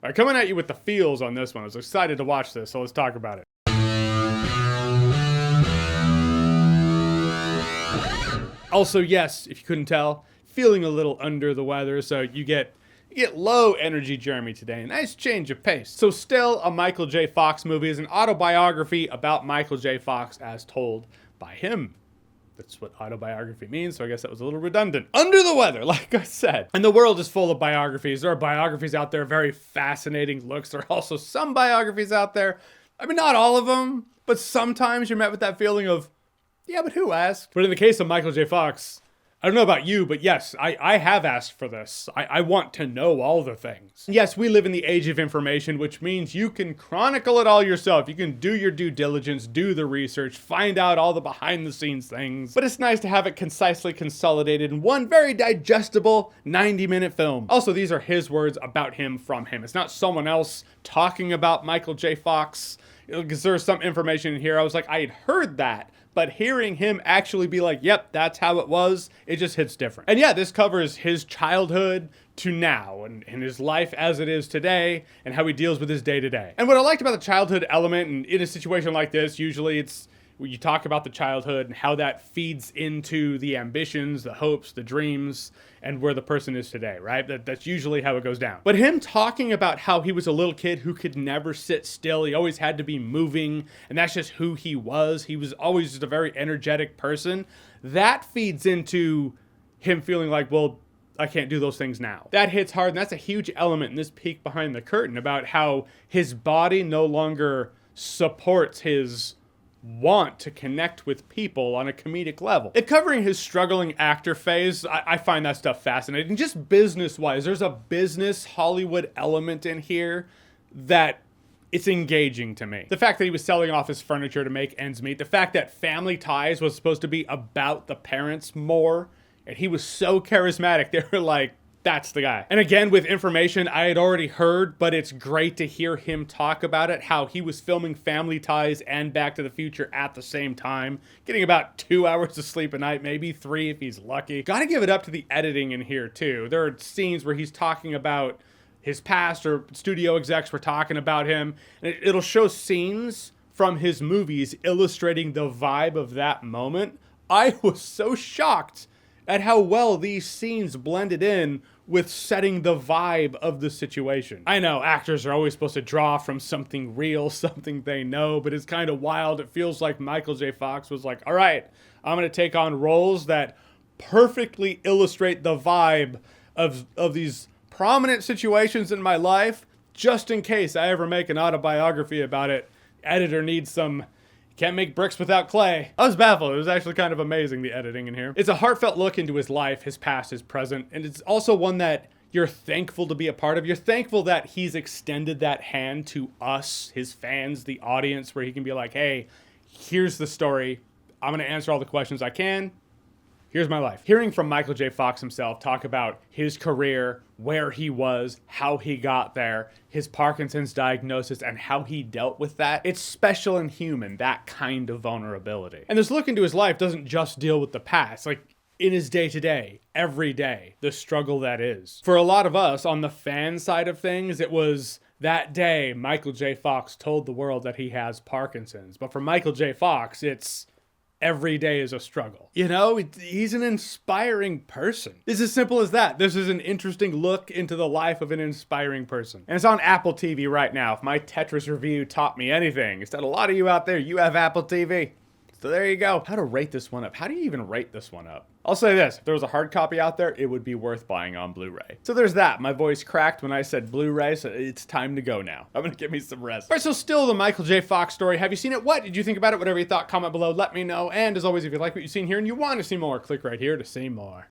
All right, coming at you with the feels on this one. I was excited to watch this, so let's talk about it. Also, yes, if you couldn't tell, feeling a little under the weather, so you get low energy Jeremy today. Nice change of pace. So still, a Michael J. Fox movie is an autobiography about Michael J. Fox as told by him. That's what autobiography means, so I guess that was a little redundant. Under the weather, like I said. And the world is full of biographies. There are biographies out there, very fascinating looks. There are also some biographies out there, I mean, not all of them, but sometimes you're met with that feeling of, yeah, but who asked? But in the case of Michael J. Fox, I don't know about you, but yes, I have asked for this. I want to know all the things. Yes, we live in the age of information, which means you can chronicle it all yourself. You can do your due diligence, do the research, find out all the behind the scenes things. But it's nice to have it concisely consolidated in one very digestible 90-minute film. Also, these are his words about him from him. It's not someone else talking about Michael J. Fox. Because there's some information in here. I was like, I had heard that. But hearing him actually be like, yep, that's how it was, it just hits different. And yeah, this covers his childhood to now and his life as it is today and how he deals with his day to day. And what I liked about the childhood element, and in a situation like this, usually it's you talk about the childhood and how that feeds into the ambitions, the hopes, the dreams, and where the person is today, right? That's usually how it goes down. But him talking about how he was a little kid who could never sit still, he always had to be moving, and that's just who he was. He was always just a very energetic person. That feeds into him feeling like, well, I can't do those things now. That hits hard, and that's a huge element in this peek behind the curtain about how his body no longer supports his want to connect with people on a comedic level. It covering his struggling actor phase, I find that stuff fascinating. Just business-wise, there's a business Hollywood element in here that it's engaging to me. The fact that he was selling off his furniture to make ends meet, the fact that Family Ties was supposed to be about the parents more, and he was so charismatic, they were like, that's the guy. And again, with information I had already heard, but it's great to hear him talk about it, how he was filming Family Ties and Back to the Future at the same time, getting about 2 hours of sleep a night, maybe 3 if he's lucky. Gotta give it up to the editing in here too. There are scenes where he's talking about his past, or studio execs were talking about him, and it'll show scenes from his movies illustrating the vibe of that moment. I was so shocked at how well these scenes blended in with setting the vibe of the situation. I know actors are always supposed to draw from something real, something they know, but it's kind of wild. It feels like Michael J. Fox was like, all right, I'm going to take on roles that perfectly illustrate the vibe of these prominent situations in my life, just in case I ever make an autobiography about it. Editor needs some can't make bricks without clay. I was baffled. It was actually kind of amazing, the editing in here. It's a heartfelt look into his life, his past, his present, and it's also one that you're thankful to be a part of. You're thankful that he's extended that hand to us, his fans, the audience, where he can be like, hey, here's the story. I'm going to answer all the questions I can. Here's my life. Hearing from Michael J. Fox himself talk about his career, where he was, how he got there, his Parkinson's diagnosis, and how he dealt with that, it's special and human, that kind of vulnerability. And this look into his life doesn't just deal with the past, like in his day-to-day, every day, the struggle that is. For a lot of us, on the fan side of things, it was that day Michael J. Fox told the world that he has Parkinson's. But for Michael J. Fox, it's every day is a struggle. You know, he's an inspiring person. It's as simple as that. This is an interesting look into the life of an inspiring person. And it's on Apple TV right now. If my Tetris review taught me anything, it's that a lot of you out there, you have Apple TV. So there you go. How to rate this one up. How do you even rate this one up? I'll say this, if there was a hard copy out there, it would be worth buying on Blu-ray. So there's that. My voice cracked when I said Blu-ray, so it's time to go now. I'm gonna give me some rest. All right, so still the Michael J. Fox story. Have you seen it? What did you think about it? Whatever you thought, comment below, let me know. And as always, if you like what you've seen here and you want to see more, click right here to see more.